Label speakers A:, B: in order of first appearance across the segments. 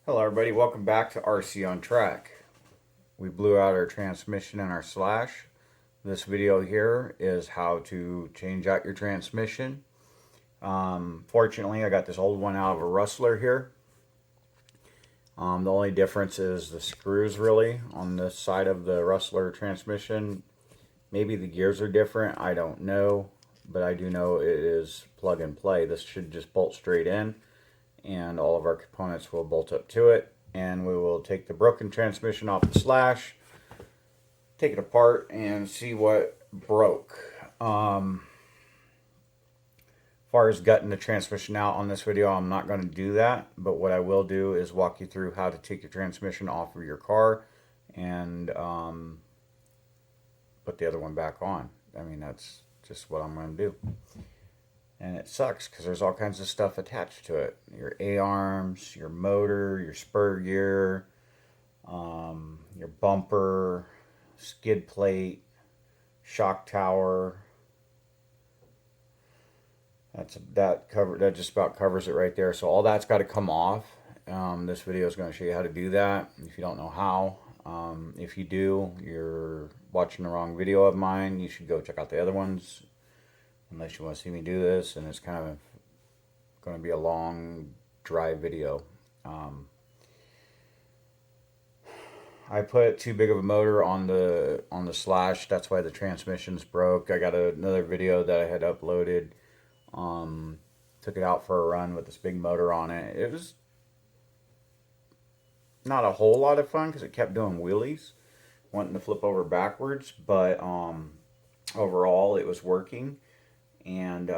A: Hello everybody, welcome back to RC on Track. We blew out our transmission and our slash. This video here is how to change out your transmission. Fortunately, I got this old one out of a rustler here. The only difference is the screws really on this side of the rustler transmission. Maybe the gears are different, I don't know. But I do know it is plug and play. This should just bolt straight in, and all of our components will bolt up to it, and we will take the broken transmission off the slash, take it apart, and see what broke. As far as gutting the transmission out on this video, I'm not going to do that, but what I will do is walk you through how to take your transmission off of your car and put the other one back on. I mean, that's just what I'm going to do. And it sucks because there's all kinds of stuff attached to it. Your A-arms, your motor, your spur gear, your bumper, skid plate, shock tower. That just about covers it right there. So all that's got to come off. This video is going to show you how to do that if you don't know how. If you do, you're watching the wrong video of mine. You should go check out the other ones. Unless you want to see me do this, and it's kind of going to be a long, dry video. I put too big of a motor on the slash. That's why the transmission's broke. I got another video that I had uploaded. Took it out for a run with this big motor on it. It was not a whole lot of fun because it kept doing wheelies, wanting to flip over backwards. But overall, it was working. And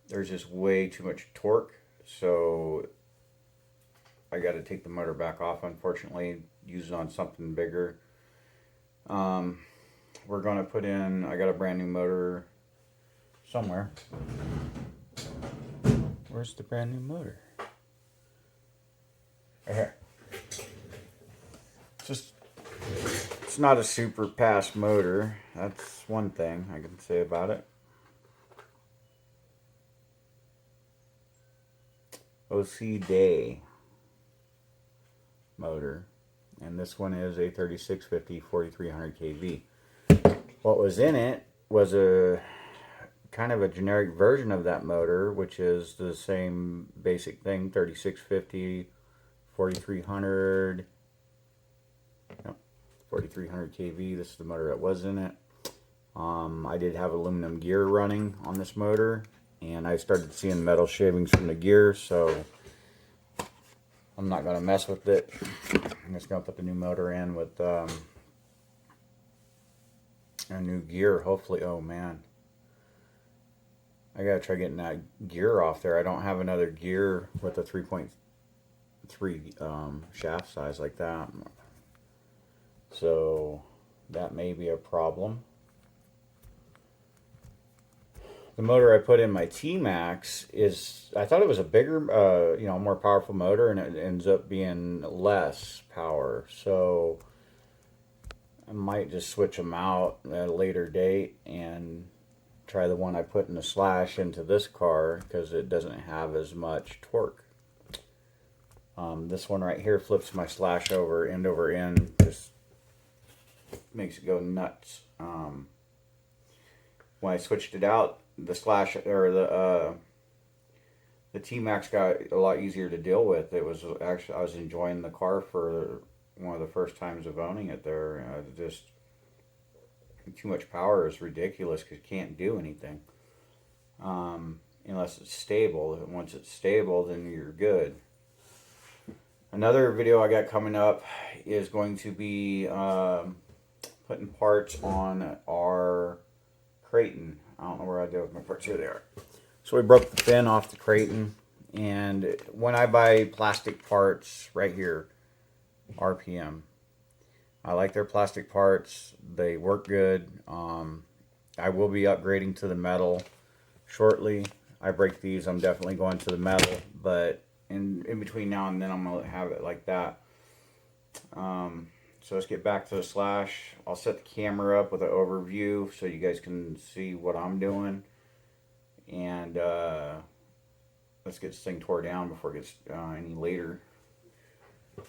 A: there's just way too much torque, so I got to take the motor back off, unfortunately, use it on something bigger. We're going to put in, I got a brand new motor somewhere. Where's the brand new motor? Right here. It's not a super fast motor. That's one thing I can say about it. OC Day motor, and this one is a 3650 4300 kV. What was in it was a kind of a generic version of that motor, which is the same basic thing, 3650 4300 4300 kV. This is the motor that was in it. I did have aluminum gear running on this motor, and I started seeing metal shavings from the gear, so I'm not going to mess with it. I'm just going to put the new motor in with a new gear, hopefully. Oh man, I got to try getting that gear off there. I don't have another gear with a 3.3 shaft size like that, so that may be a problem. The motor I put in my T-Max is, I thought it was a bigger, more powerful motor, and it ends up being less power. So I might just switch them out at a later date and try the one I put in the slash into this car because it doesn't have as much torque. This one right here flips my slash over end, just makes it go nuts. When I switched it out, the slash or the T-Max got a lot easier to deal with. It was actually, I was enjoying the car for one of the first times of owning it there. Just too much power is ridiculous because you can't do anything unless it's stable. Once it's stable, then you're good. Another video I got coming up is going to be putting parts on our Creighton. I don't know where I did with my parts. Here they are. So we broke the fin off the Creighton, and when I buy plastic parts right here, RPM, I like their plastic parts. They work good. I will be upgrading to the metal shortly. I break these, I'm definitely going to the metal, but in between now and then I'm going to have it like that. So let's get back to the slash. I'll set the camera up with an overview so you guys can see what I'm doing. And let's get this thing tore down before it gets any later.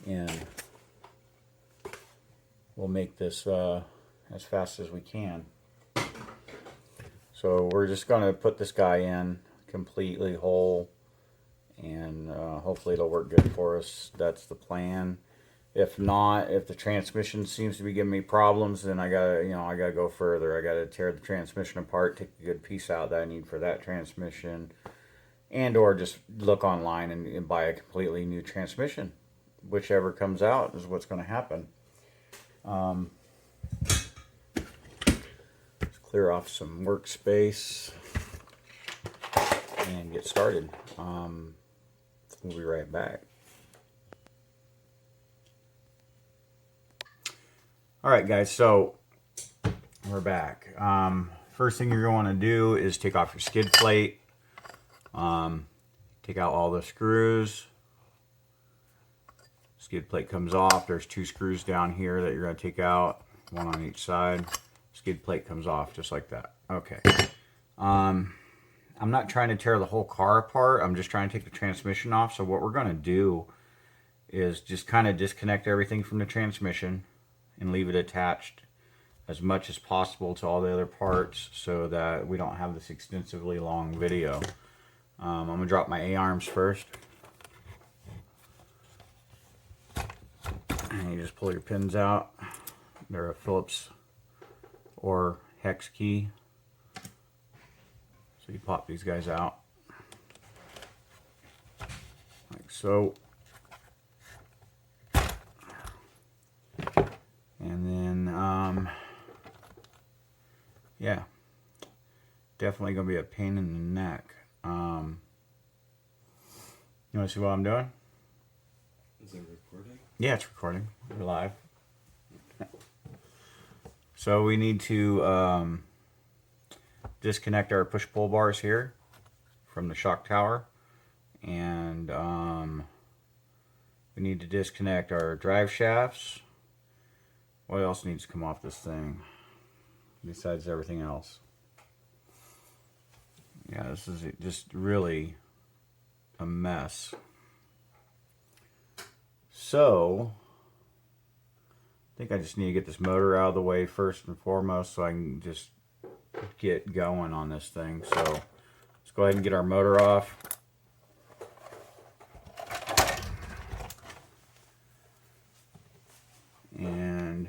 A: and we'll make this as fast as we can. So we're just going to put this guy in completely whole, and hopefully it'll work good for us. That's the plan. If not, if the transmission seems to be giving me problems, then I gotta go further. I gotta tear the transmission apart, take a good piece out that I need for that transmission, and or just look online and buy a completely new transmission. Whichever comes out is what's going to happen. Let's clear off some workspace and get started. We'll be right back. Alright guys, so we're back. First thing you're going to do is take off your skid plate. Take out all the screws. Skid plate comes off. There's 2 screws down here that you're going to take out, one on each side. Skid plate comes off just like that. Okay. I'm not trying to tear the whole car apart. I'm just trying to take the transmission off. So what we're going to do is just kind of disconnect everything from the transmission and leave it attached as much as possible to all the other parts so that we don't have this extensively long video. I'm going to drop my A-arms first. And you just pull your pins out. They're a Phillips or hex key. So you pop these guys out. Like so. And then, yeah, definitely going to be a pain in the neck. You want to see what I'm doing?
B: Is it recording?
A: Yeah, it's recording. We're live. So we need to disconnect our push-pull bars here from the shock tower. And we need to disconnect our drive shafts. What else needs to come off this thing besides everything else? Yeah, this is just really a mess. So, I think I just need to get this motor out of the way first and foremost so I can just get going on this thing. So, let's go ahead and get our motor off. And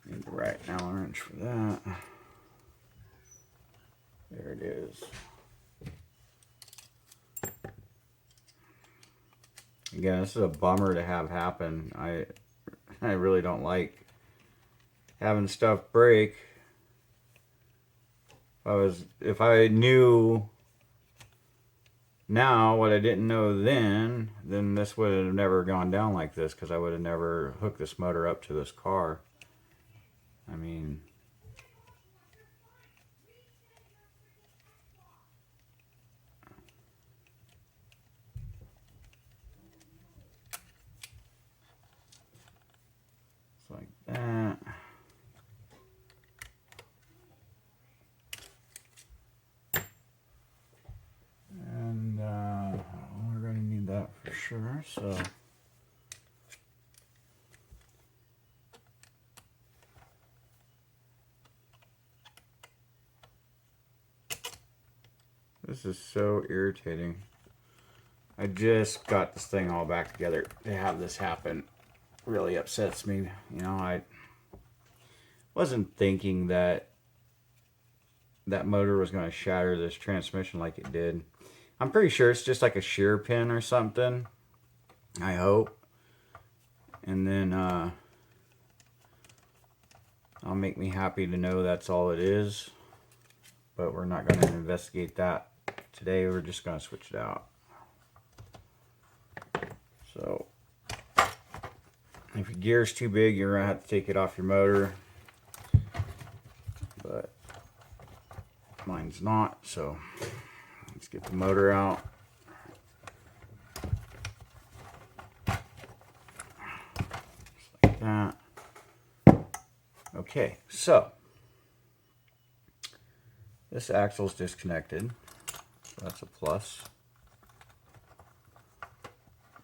A: need the right Allen wrench for that. There it is. Again, this is a bummer to have happen. I really don't like having stuff break. If I knew now what I didn't know then this would have never gone down like this, because I would have never hooked this motor up to this car. I mean, it's like that. And we're going to need that for sure, so this is so irritating. I just got this thing all back together. To have this happen really upsets me. You know, I wasn't thinking that that motor was going to shatter this transmission like it did. I'm pretty sure it's just like a shear pin or something. I hope. And then it'll make me happy to know that's all it is. But we're not going to investigate that today. We're just going to switch it out. So, if your gear's too big, you're going to have to take it off your motor. But mine's not, so let's get the motor out. Just like that. Okay, so this axle's disconnected, so that's a plus.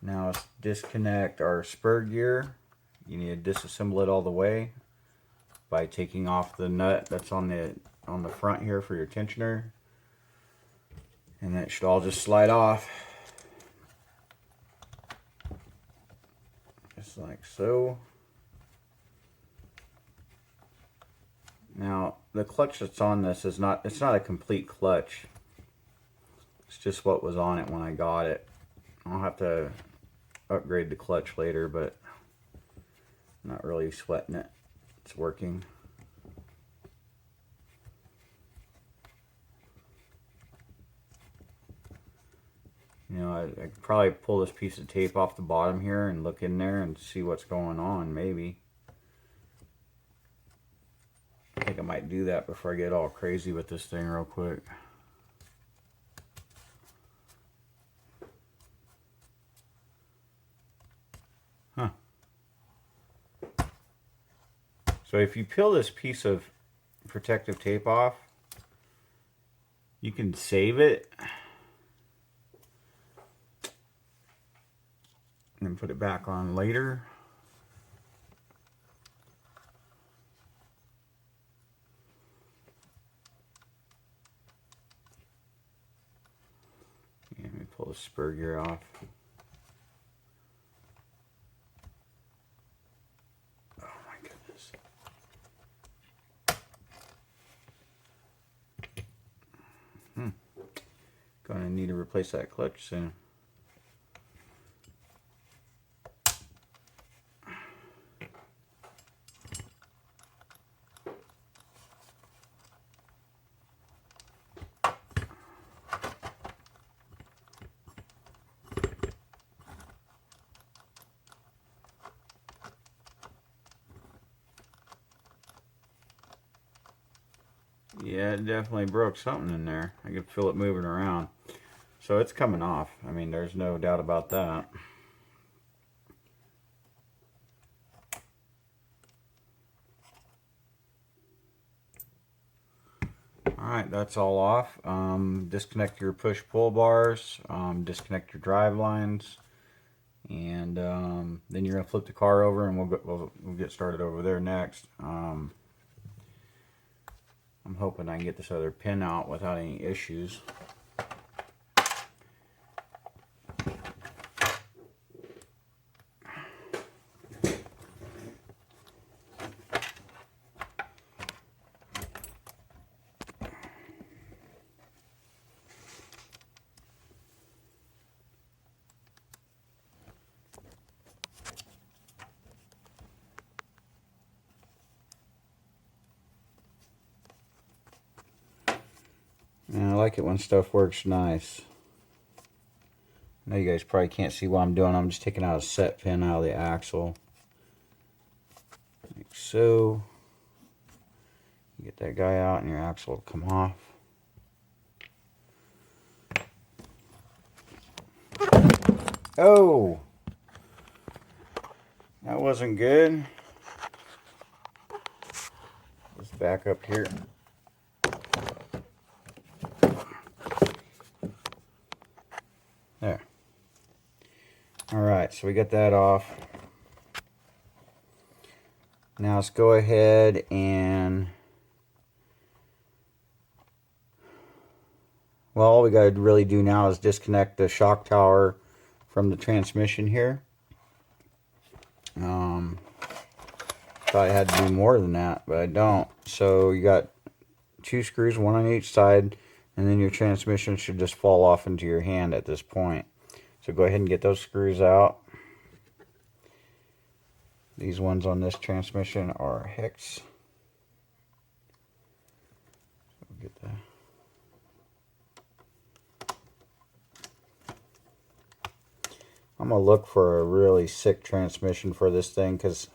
A: Now let's disconnect our spur gear. You need to disassemble it all the way by taking off the nut that's on the front here for your tensioner. And that should all just slide off. Just like so. Now the clutch that's on this is not a complete clutch. It's just what was on it when I got it. I'll have to upgrade the clutch later, but I'm not really sweating it. It's working. You know, I could probably pull this piece of tape off the bottom here and look in there and see what's going on, maybe. I think I might do that before I get all crazy with this thing real quick. Huh. So if you peel this piece of protective tape off, you can save it and put it back on later. Yeah, let me pull the spur gear off. Oh my goodness. Gonna need to replace that clutch soon. Yeah, it definitely broke something in there. I could feel it moving around. So it's coming off. I mean, there's no doubt about that. Alright, that's all off. Disconnect your push-pull bars. Disconnect your drive lines. And then you're going to flip the car over and we'll get started over there next. I'm hoping I can get this other pin out without any issues. And I like it when stuff works nice. I know you guys probably can't see what I'm doing. I'm just taking out a set pin out of the axle. Like so. You get that guy out and your axle will come off. Oh! That wasn't good. Let's back up here. There. Alright, so we got that off. Now let's go ahead and... well, all we got to really do now is disconnect the shock tower from the transmission here. Thought I had to do more than that, but I don't. So you got 2 screws, one on each side, and then your transmission should just fall off into your hand at this point. So go ahead and get those screws out. These ones on this transmission are hex. So get that. I'm going to look for a really sick transmission for this thing because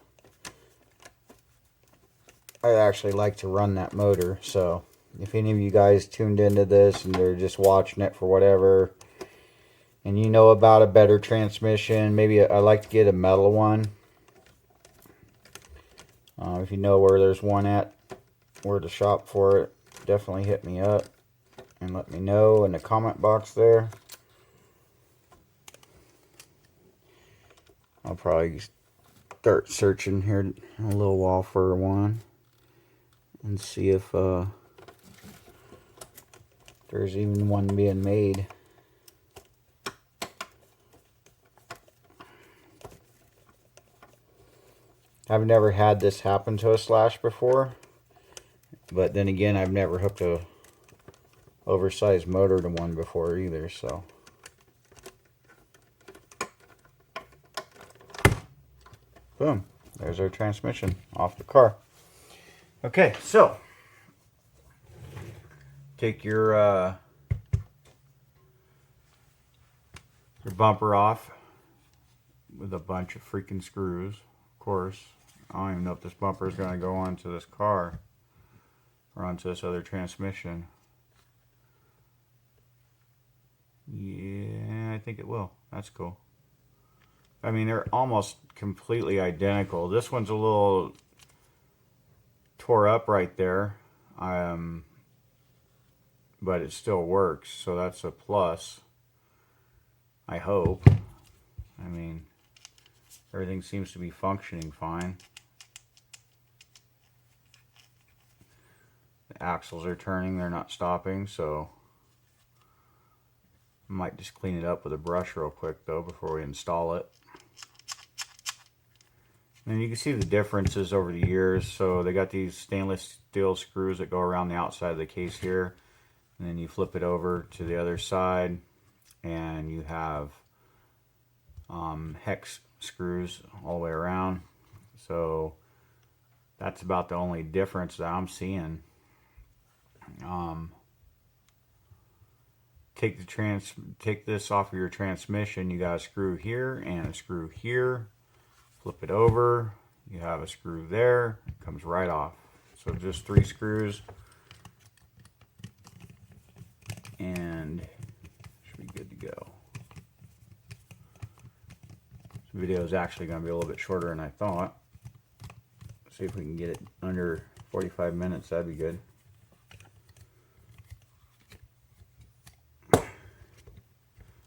A: I actually like to run that motor. So if any of you guys tuned into this and they're just watching it for whatever, and you know about a better transmission, maybe I like to get a metal one. If you know where there's one at, where to shop for it, definitely hit me up and let me know in the comment box there. I'll probably start searching here in a little while for one and see if there's even one being made. I've never had this happen to a Slash before, but then again, I've never hooked a oversized motor to one before either, so. Boom, there's our transmission off the car. Okay, so take your bumper off with a bunch of freaking screws. Of course, I don't even know if this bumper is going to go onto this car or onto this other transmission. Yeah, I think it will. That's cool. I mean, they're almost completely identical. This one's a little tore up right there, but it still works, so that's a plus. I hope. I mean, everything seems to be functioning fine. The axles are turning, they're not stopping, so I might just clean it up with a brush real quick though before we install it. And you can see the differences over the years. So they got these stainless steel screws that go around the outside of the case here, and then you flip it over to the other side and you have hex screws all the way around. So that's about the only difference that I'm seeing. Take this off of your transmission. You got a screw here and a screw here. Flip it over, you have a screw there, it comes right off. So just 3 screws and should be good to go. This video is actually going to be a little bit shorter than I thought. Let's see if we can get it under 45 minutes, that'd be good.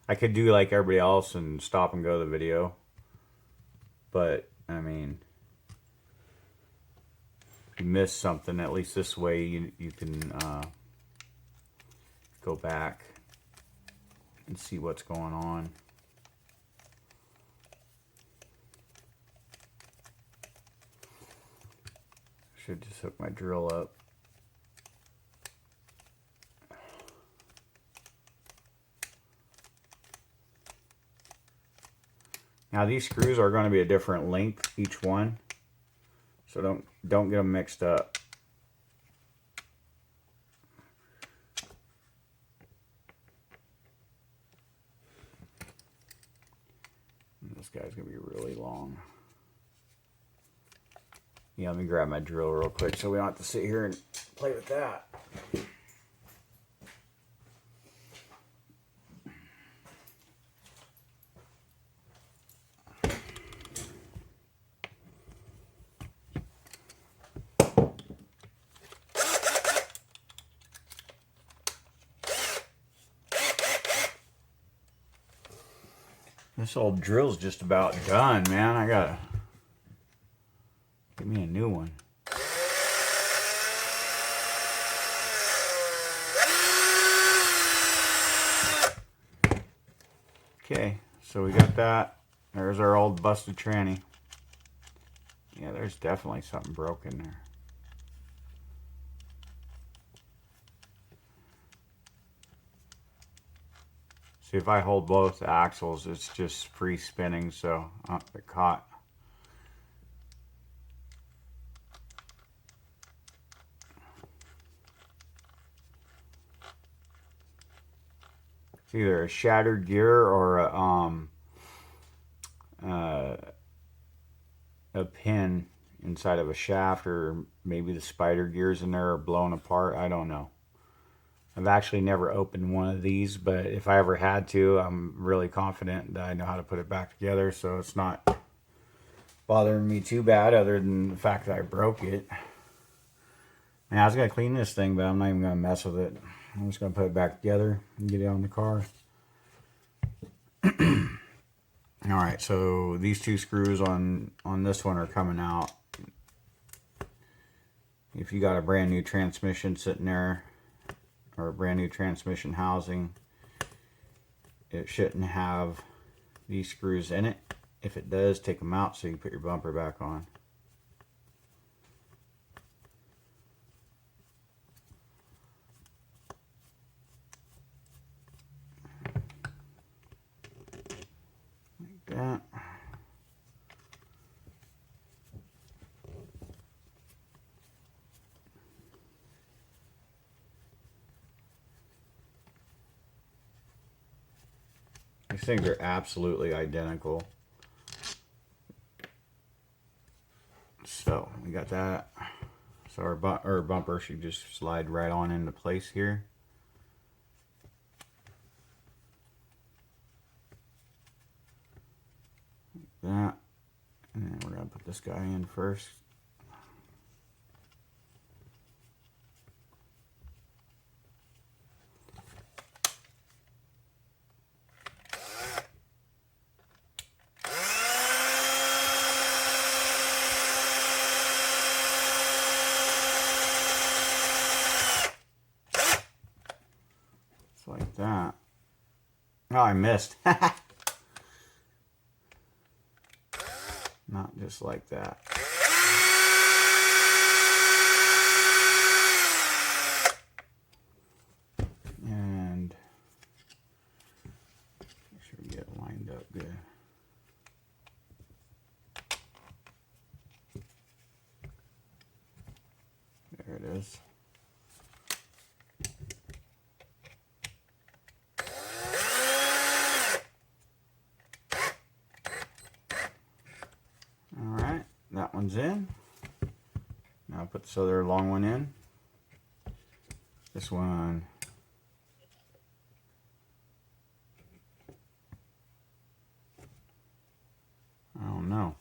A: I could do like everybody else and stop and go the video. But, I mean, if you miss something, at least this way you can go back and see what's going on. Should just hook my drill up. Now these screws are going to be a different length each one, so don't get them mixed up. And this guy's going to be really long. Yeah, let me grab my drill real quick so we don't have to sit here and play with that. This old drill's just about done, man. I gotta get me a new one. Okay, so we got that. There's our old busted tranny. Yeah, there's definitely something broken there. See, if I hold both axles, it's just free spinning, so it caught. It's either a shattered gear or a pin inside of a shaft, or maybe the spider gears in there are blown apart. I don't know. I've actually never opened one of these, but if I ever had to, I'm really confident that I know how to put it back together, so it's not bothering me too bad, other than the fact that I broke it. And I was going to clean this thing, but I'm not even going to mess with it. I'm just going to put it back together and get it on the car. Alright, Alright, so these two screws on this one are coming out. If you got a brand new transmission sitting there, or a brand new transmission housing, it shouldn't have these screws in it. If it does, take them out so you can put your bumper back on. Like that. These things are absolutely identical. So we got that. So our bumper should just slide right on into place here. Like that. And then we're going to put this guy in first. Like that. Oh, I missed. Not just like that. And make sure we get it lined up good. There it is. That one's in. Now I'll put this other long one in. This one. I don't know.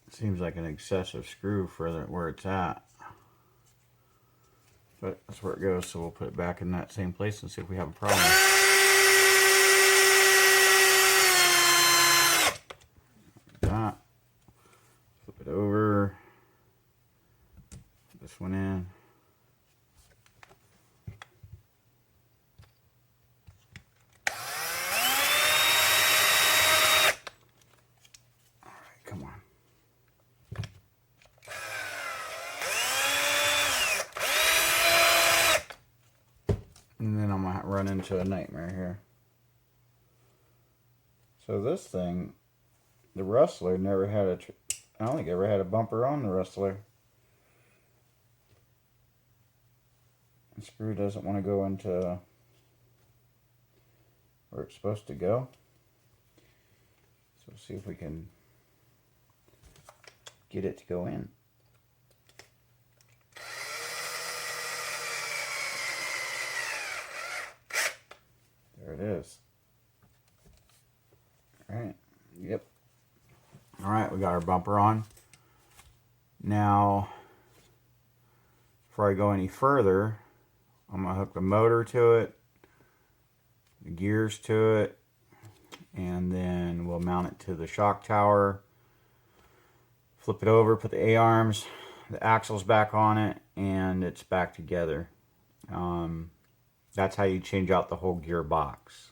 A: Seems like an excessive screw for where it's at. But that's where it goes, so we'll put it back in that same place and see if we have a problem. That. Flip it over. Put this one in. Alright, come on. And then I'm going to run into a nightmare here. So this thing, the rustler never had I don't think I ever had a bumper on the rustler. The screw doesn't want to go into where it's supposed to go. So we'll see if we can get it to go in. There it is. Alright, yep. Alright, we got our bumper on. Now, before I go any further, I'm going to hook the motor to it, the gears to it, and then we'll mount it to the shock tower, flip it over, put the A-arms, the axles back on it, and it's back together. That's how you change out the whole gearbox.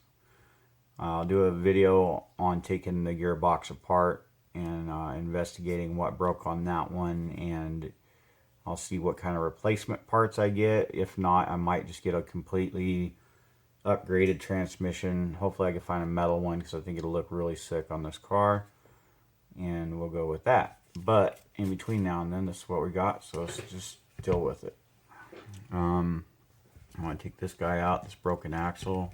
A: I'll do a video on taking the gearbox apart and investigating what broke on that one, and I'll see what kind of replacement parts I get. If not, I might just get a completely upgraded transmission. Hopefully I can find a metal one because I think it'll look really sick on this car, and we'll go with that. But in between now and then, this is what we got, so let's just deal with it. I want to take this guy out, this broken axle.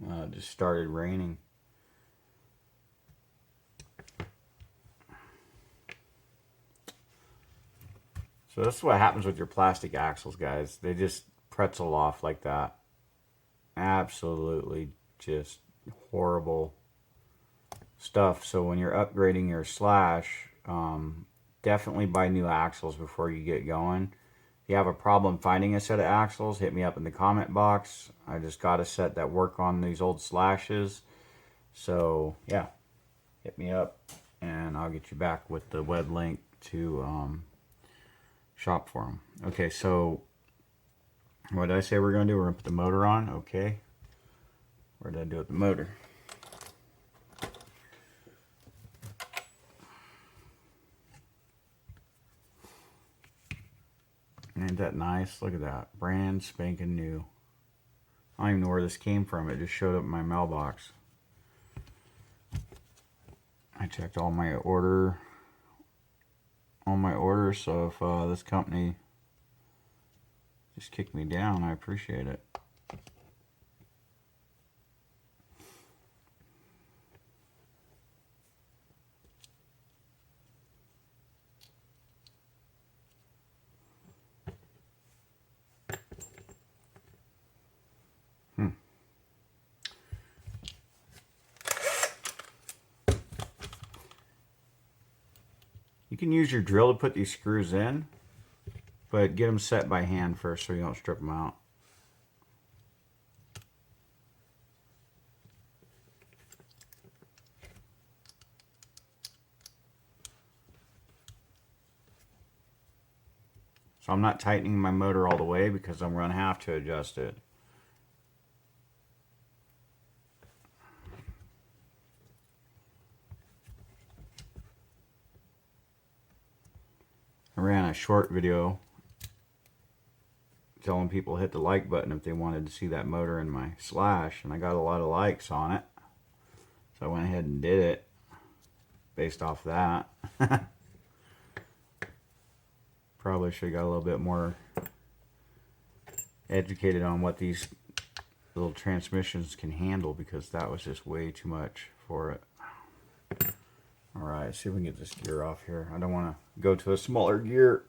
A: It just started raining. So this is what happens with your plastic axles, guys. They just pretzel off like that. Absolutely just horrible stuff. So when you're upgrading your slash, definitely buy new axles before you get going. If you have a problem finding a set of axles, hit me up in the comment box. I just got a set that work on these old slashes. So yeah, hit me up and I'll get you back with the web link to shop for them. Okay, so what did I say we're going to do? We're going to put the motor on. Okay. Where did I do with the motor? Ain't that nice? Look at that. Brand spanking new. I don't even know where this came from. It just showed up in my mailbox. I checked all my orders, so if this company just kicked me down, I appreciate it. You can use your drill to put these screws in, but get them set by hand first so you don't strip them out. So I'm not tightening my motor all the way because I'm going to have to adjust it. I ran a short video telling people to hit the like button if they wanted to see that motor in my slash, and I got a lot of likes on it. So I went ahead and did it based off that. Probably should have got a little bit more educated on what these little transmissions can handle, because that was just way too much for it. Alright, see if we can get this gear off here. I don't want to go to a smaller gear.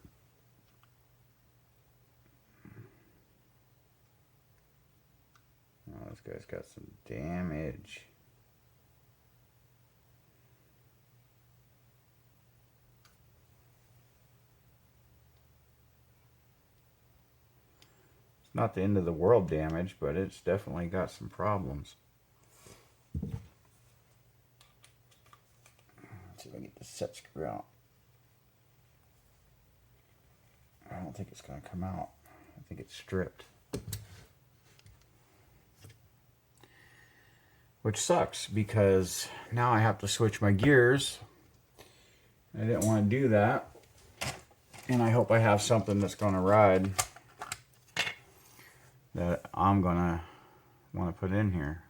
A: Oh, this guy's got some damage. It's not the end of the world damage, but it's definitely got some problems. Let's see if I can get the set screw out. I don't think it's going to come out. I think it's stripped. Which sucks, because now I have to switch my gears. I didn't want to do that. And I hope I have something that's going to ride that I'm going to want to put in here.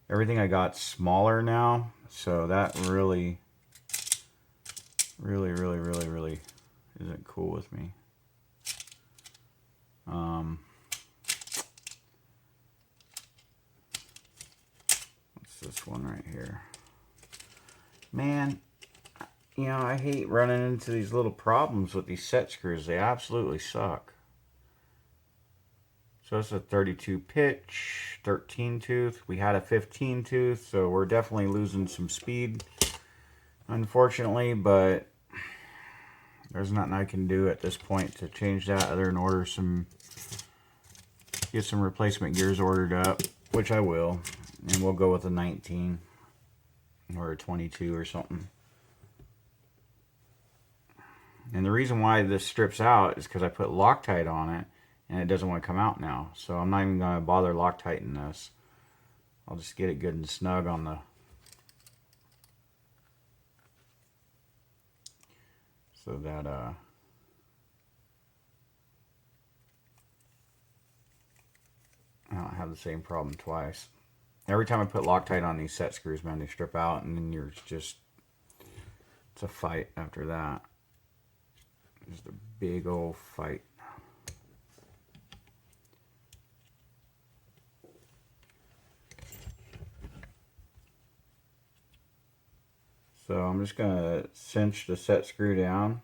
A: Everything I got smaller now, so that really isn't cool with me. What's this one right here? Man, you know, I hate running into these little problems with these set screws. They absolutely suck. So it's a 32 pitch, 13 tooth. We had a 15 tooth, so we're definitely losing some speed, unfortunately, but there's nothing I can do at this point to change that other than order get some replacement gears ordered up, which I will, and we'll go with a 19 or a 22 or something. And the reason why this strips out is because I put Loctite on it, and it doesn't want to come out now. So I'm not even going to bother Loctiting this. I'll just get it good and snug on the... so that I don't have the same problem twice. Every time I put Loctite on these set screws, man, they strip out, and then you're just... it's a fight after that. Just a big old fight. So I'm just going to cinch the set screw down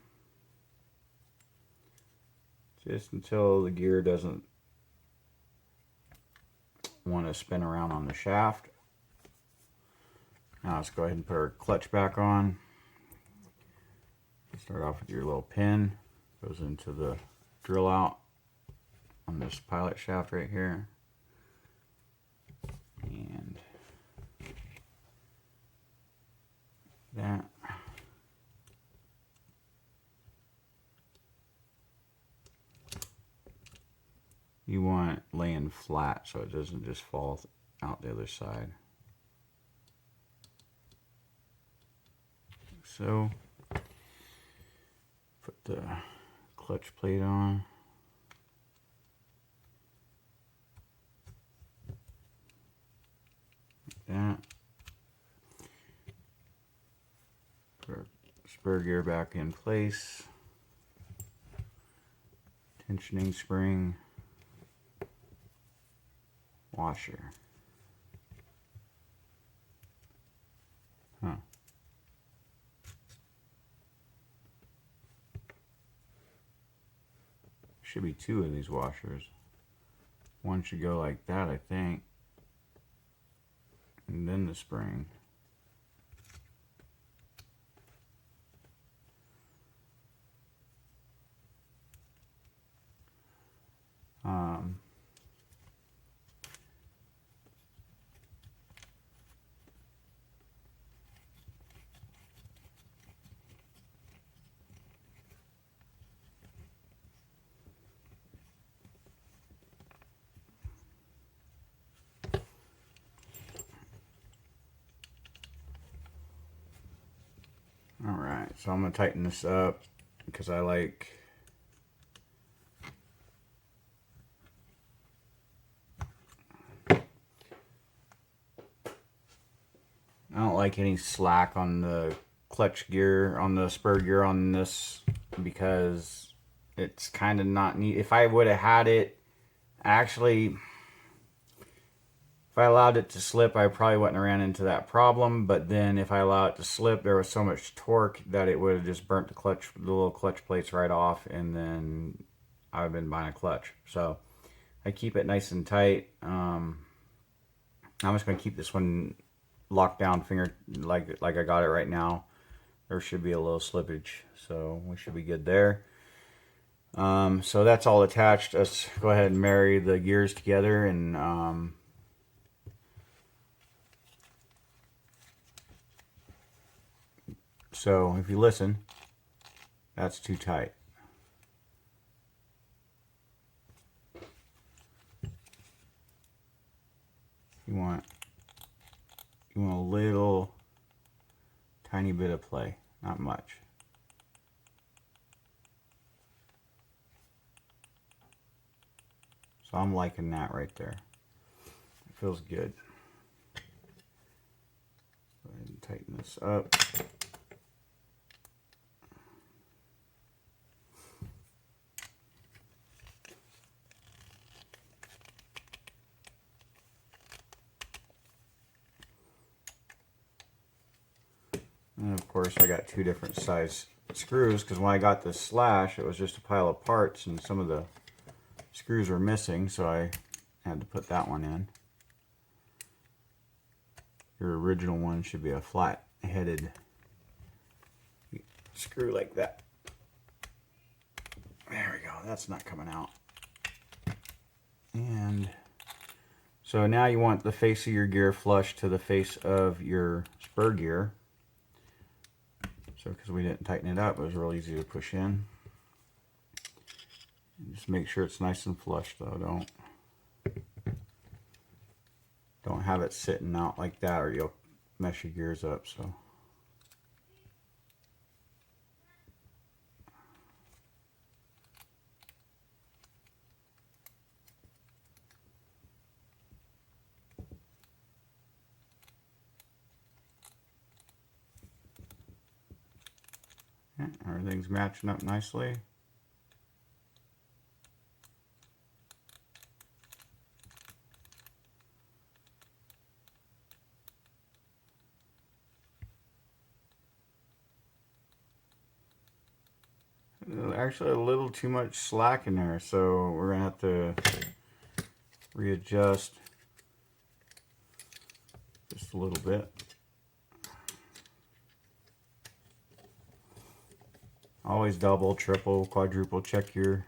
A: just until the gear doesn't want to spin around on the shaft. Now let's go ahead and put our clutch back on. Start off with your little pin. Goes into the drill out on this pilot shaft right here. And that. You want it laying flat so it doesn't just fall out the other side. So, put the clutch plate on. Like that. Put our spur gear back in place. Tensioning spring. Washer. Huh. Should be two of these washers. One should go like that, I think. And then the spring. Alright, so I'm going to tighten this up because I don't like any slack on the clutch gear, on the spur gear on this, because it's kind of not neat. If I would have had it, actually, if I allowed it to slip, I probably wouldn't have ran into that problem. But then if I allowed it to slip, there was so much torque that it would have just burnt the little clutch plates right off, and then I would have been buying a clutch. So I keep it nice and tight. I'm just going to keep this one locked down finger like I got it right now. There should be a little slippage, so we should be good there. So that's all attached. Let's go ahead and marry the gears together, and so if you listen, that's too tight. You want a little tiny bit of play, not much. So I'm liking that right there. It feels good. Go ahead and tighten this up. And of course I got two different size screws, because when I got this slash, it was just a pile of parts and some of the screws were missing, so I had to put that one in. Your original one should be a flat headed screw like that. There we go, that's not coming out. And so now you want the face of your gear flush to the face of your spur gear. So because we didn't tighten it up, it was real easy to push in. And just make sure it's nice and flush though. Don't have it sitting out like that, or you'll mess your gears up. So yeah, everything's matching up nicely. Actually a little too much slack in there, so we're gonna have to readjust. just a little bit. Always double, triple, quadruple check your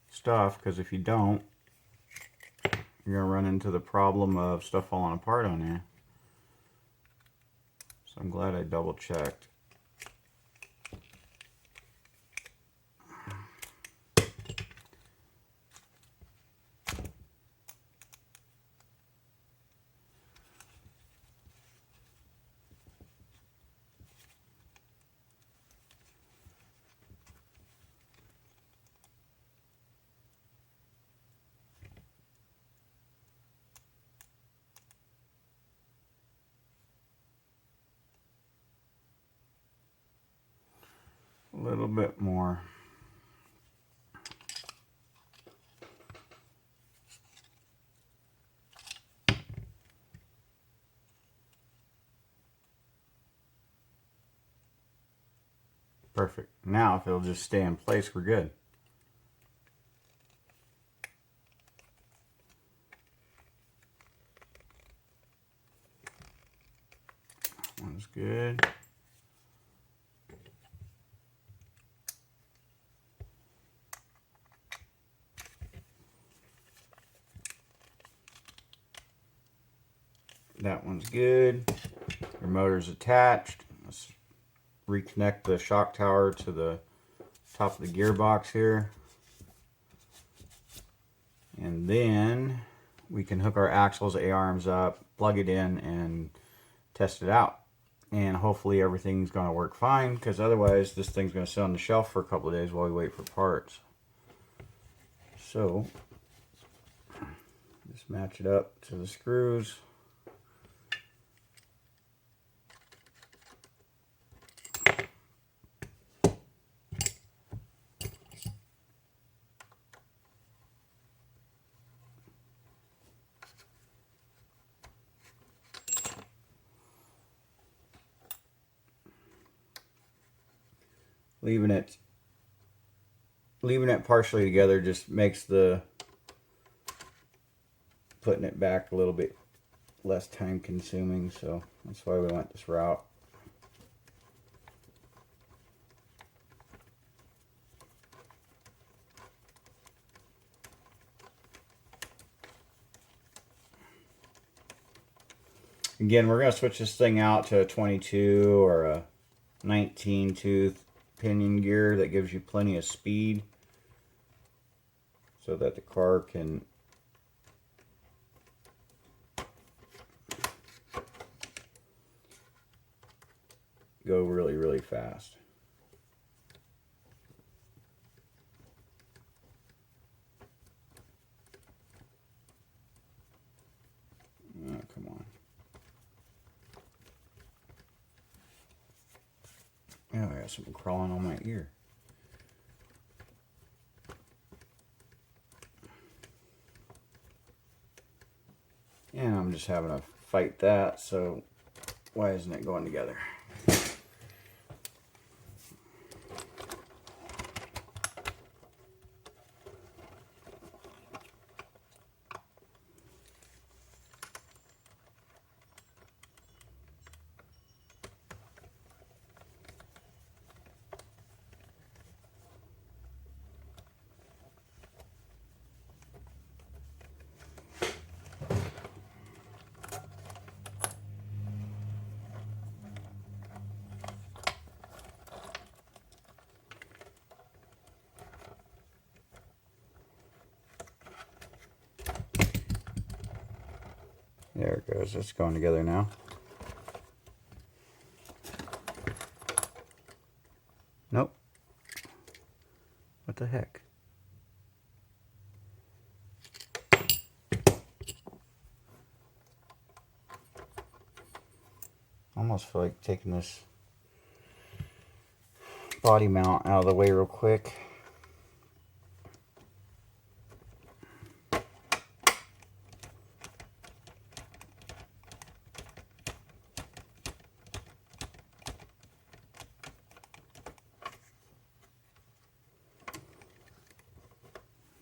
A: stuff, because if you don't, you're going to run into the problem of stuff falling apart on you. So I'm glad I double checked. A little bit more. Perfect. Now if it'll just stay in place, we're good. That one's good. That one's good. Your motor's attached. Let's reconnect the shock tower to the top of the gearbox here. And then we can hook our axles, A-arms up, plug it in, and test it out. And hopefully everything's going to work fine, because otherwise this thing's going to sit on the shelf for a couple of days while we wait for parts. So, just match it up to the screws. Leaving it partially together just makes the putting it back a little bit less time consuming, so that's why we went this route. Again, we're going to switch this thing out to a 22 or a 19 tooth pinion gear that gives you plenty of speed so that the car can go really, really fast. Oh, come on. Oh, I got something crawling on my ear. And I'm just having to fight that, so why isn't it going together? There it goes. It's going together now. Nope. What the heck? Almost feel like taking this body mount out of the way real quick.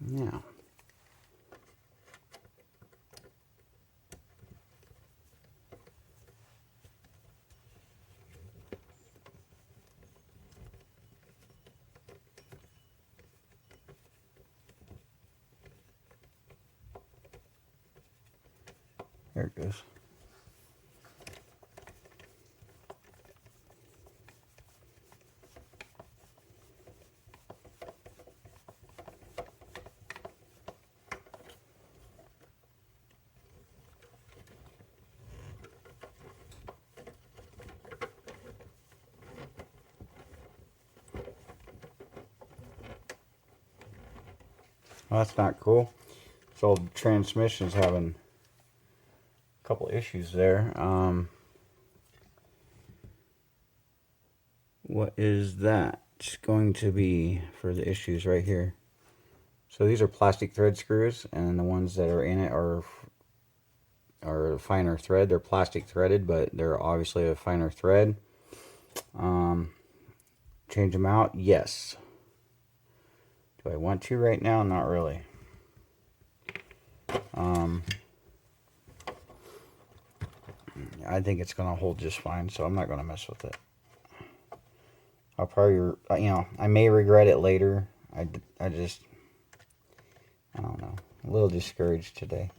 A: Yeah. There it goes. Well, that's not cool. This old transmission's having a couple issues there. What is that? It's going to be for the issues right here. So these are plastic thread screws, and the ones that are in it are finer thread. They're plastic threaded, but they're obviously a finer thread. Change them out? Yes. Do I want to right now? Not really. I think it's going to hold just fine, so I'm not going to mess with it. I'll probably, you know, I may regret it later. I don't know. A little discouraged today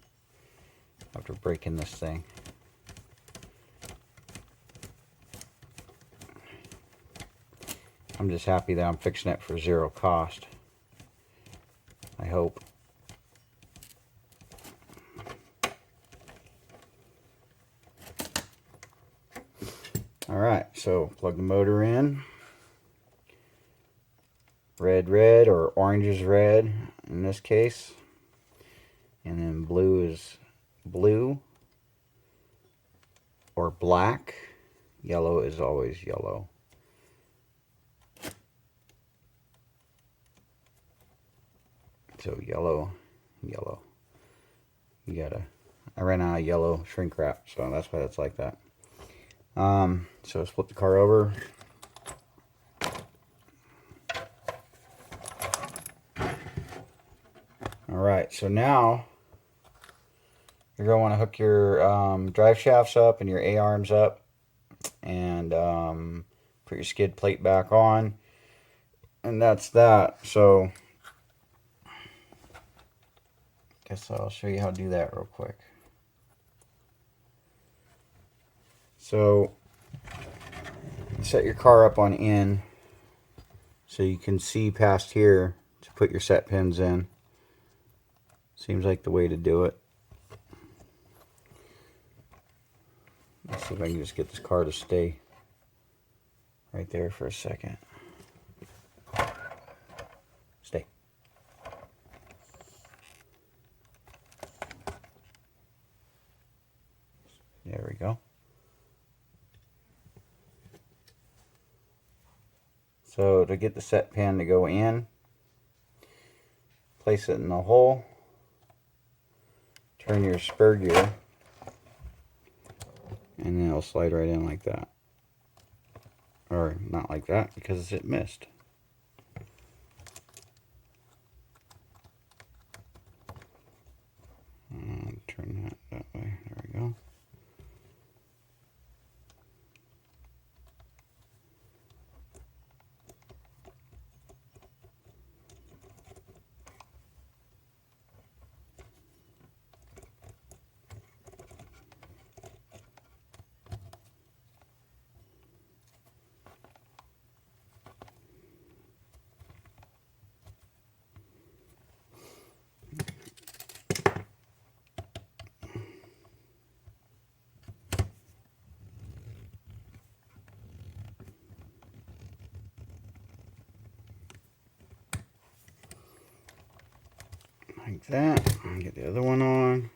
A: after breaking this thing. I'm just happy that I'm fixing it for zero cost. I hope. Alright, so plug the motor in. Red, or orange is red in this case. And then blue is blue or black. Yellow is always yellow. So yellow. You gotta, I ran out of yellow shrink wrap, so that's why it's like that. So let's flip the car over. Alright, so now you're going to want to hook your drive shafts up and your A-arms up, and put your skid plate back on, and that's that. So guess I'll show you how to do that real quick. So set your car up on in so you can see past here to put your set pins in. Seems like the way to do it. Let's see if I can just get this car to stay right there for a second. Stay. There we go. So to get the set pin to go in, place it in the hole, turn your spur gear, and then it'll slide right in like that. Or not like that, because it missed. And turn that way. There we go. Like that. And get the other one on.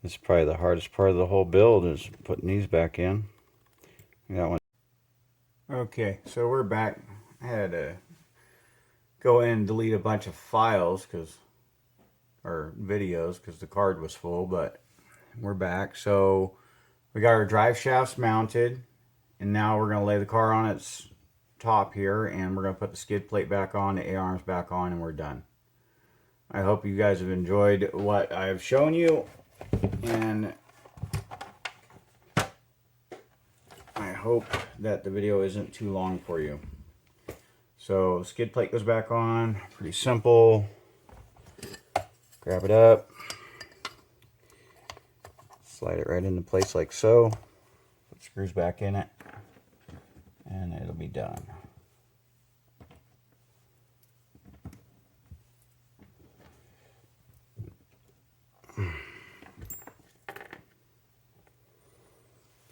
A: This is probably the hardest part of the whole build, is putting these back in. That one. Okay, so we're back. I had to go in and delete a bunch of files or videos because the card was full, but we're back. So we got our drive shafts mounted, and now we're going to lay the car on its top here, and we're going to put the skid plate back on, the A-arms back on, and we're done. I hope you guys have enjoyed what I've shown you, and I hope that the video isn't too long for you. So skid plate goes back on, pretty simple. Grab it up, slide it right into place like so, put screws back in it, and it'll be done.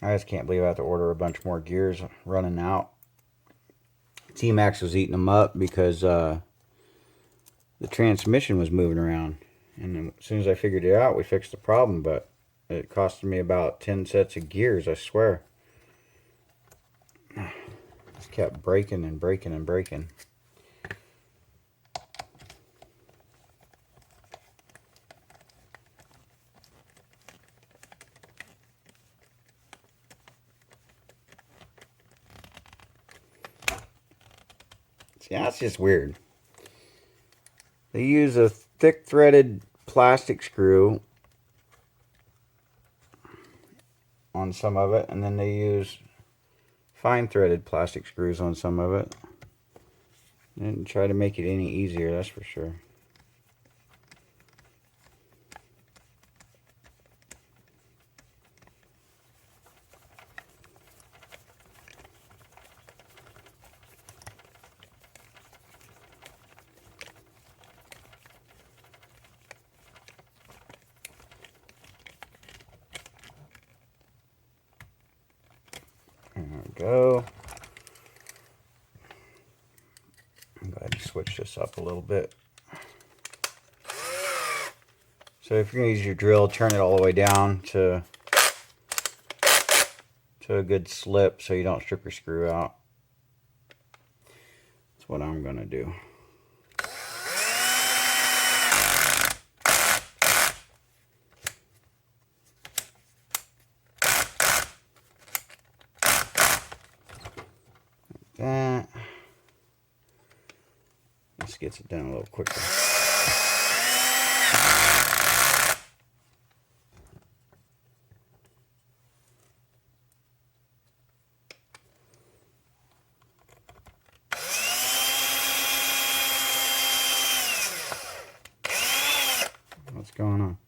A: I just can't believe I have to order a bunch more gears running out. T-Max was eating them up because the transmission was moving around. And then as soon as I figured it out, we fixed the problem, but it costed me about 10 sets of gears, I swear. Just kept breaking and breaking and breaking. See, that's just weird. They use a thick threaded plastic screw on some of it, and then they use fine threaded plastic screws on some of it. They didn't try to make it any easier, that's for sure. There we go. I'm glad you switched this up a little bit. So if you're going to use your drill, turn it all the way down to a good slip so you don't strip your screw out. That's what I'm going to do. That. This gets it done a little quicker. What's going on?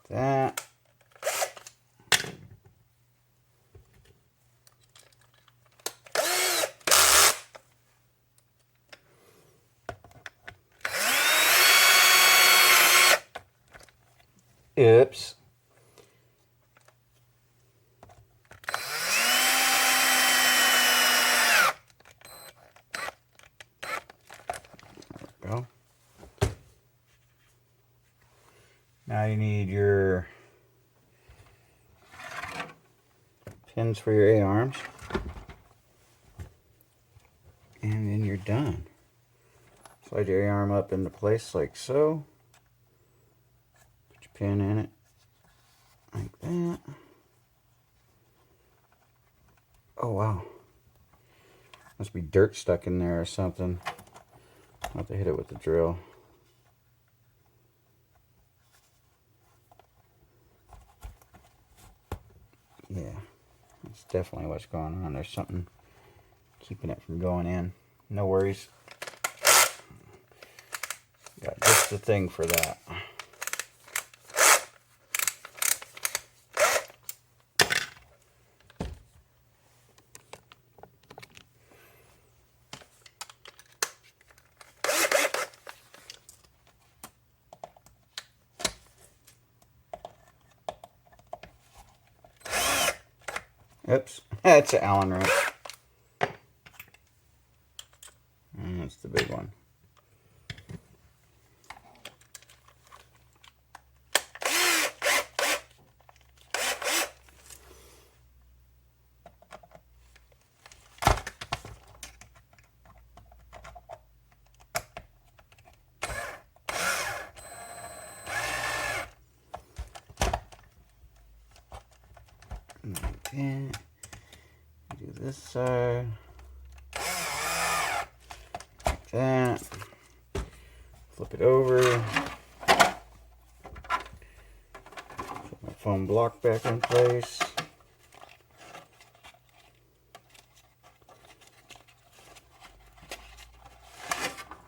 A: That. Oops. There we go. Now you need your pins for your A-arms. And then you're done. Slide your A-arm up into place like so. Put your pin in it like that. Oh wow. Must be dirt stuck in there or something. I'll have to hit it with the drill. Yeah, that's definitely what's going on. There's something keeping it from going in. No worries. Got just the thing for that. Oops, that's an Allen wrench. And that's the big one. this side. Like that. Flip it over. Put my foam block back in place.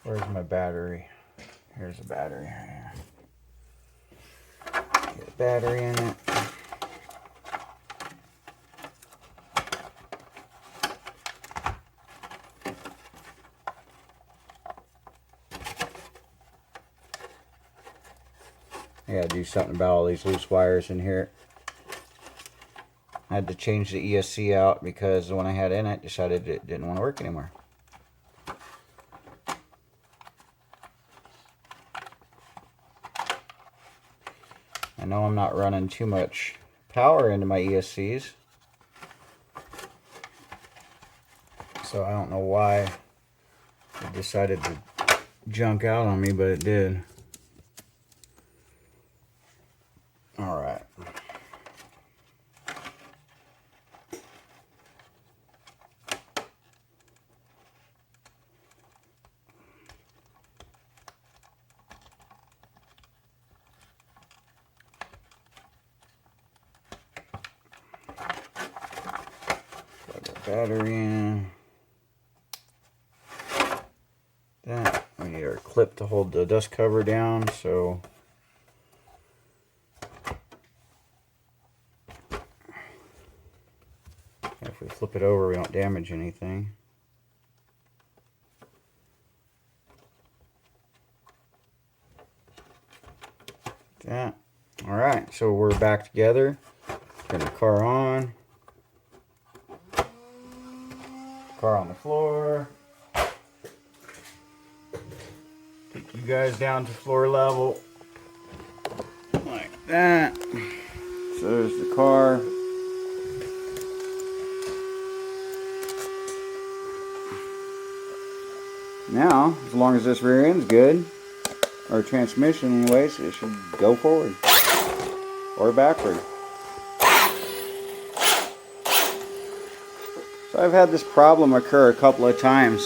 A: Where's my battery? Here's the battery right here. Get a battery in it. I gotta do something about all these loose wires in here. I had to change the ESC out because the one I had in it decided it didn't want to work anymore. I know I'm not running too much power into my ESCs, so I don't know why it decided to junk out on me, but it did. All right. Battery in. That we need our clip to hold the dust cover down, so if we flip it over we don't damage anything. That. Alright, so we're back together. Turn the car on. Car on the floor. Take you guys down to floor level. Like that. So there's the car. Now, as long as this rear end's good, or transmission anyways, it should go forward. Or backward. So I've had this problem occur a couple of times,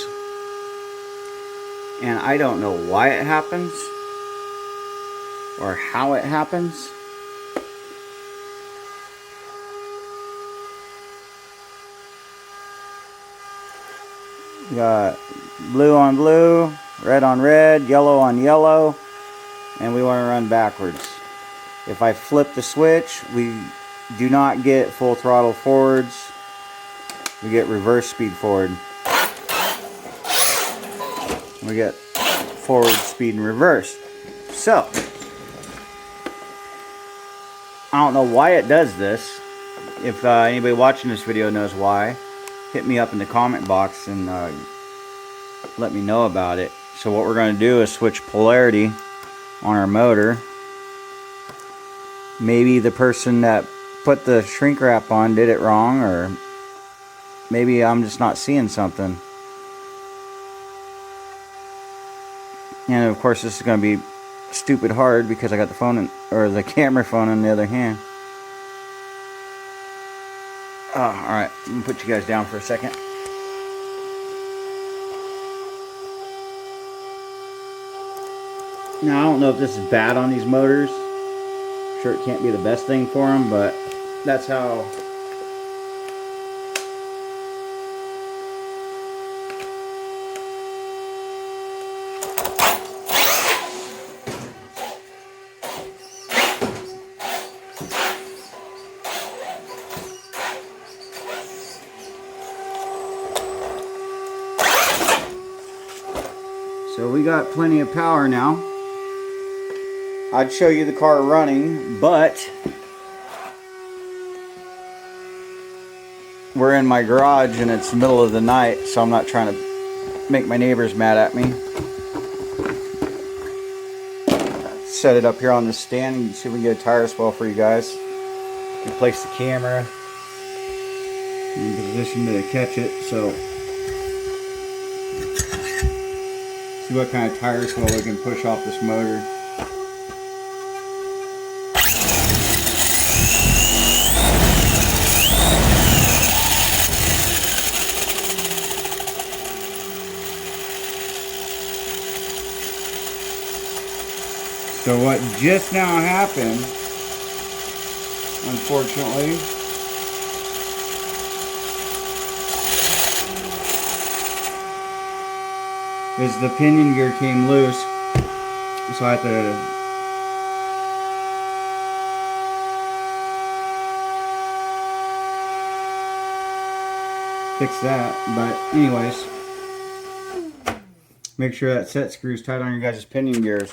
A: and I don't know why it happens or how it happens. We got blue on blue, red on red, yellow on yellow, and we want to run backwards. If I flip the switch, we do not get full throttle forwards. We get reverse speed forward. We get forward speed in reverse. So, I don't know why it does this. If anybody watching this video knows why, hit me up in the comment box and let me know about it. So what we're going to do is switch polarity on our motor. Maybe the person that put the shrink wrap on did it wrong, or maybe I'm just not seeing something. And of course this is going to be stupid hard because I got the phone or the camera phone in the other hand. Alright, I'm going to put you guys down for a second. Now I don't know if this is bad on these motors. I'm sure it can't be the best thing for them, but that's how. So we got plenty of power now. I'd show you the car running, but we're in my garage and it's the middle of the night, so I'm not trying to make my neighbors mad at me. Set it up here on the stand and see if we can get a tire swell for you guys. We place the camera in position to catch it, so see what kind of tire swell we can push off this motor. So what just now happened, unfortunately, is the pinion gear came loose. So I have to fix that. But anyways, make sure that set screw's tight on your guys' pinion gears.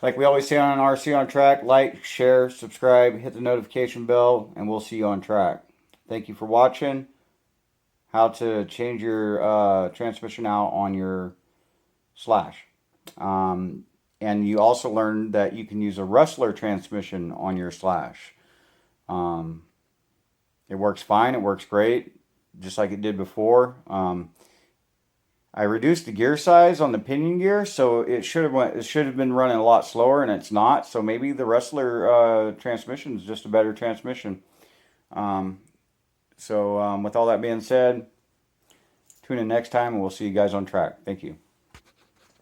A: Like we always say on RC on Track, like, share, subscribe, hit the notification bell, and we'll see you on track. Thank you for watching. How to change your transmission out on your Slash. And you also learned that you can use a rustler transmission on your Slash. It works fine. It works great, just like it did before. I reduced the gear size on the pinion gear, so it should have been running a lot slower, and it's not. So maybe the rustler transmission is just a better transmission. With all that being said, tune in next time, and we'll see you guys on track. Thank you.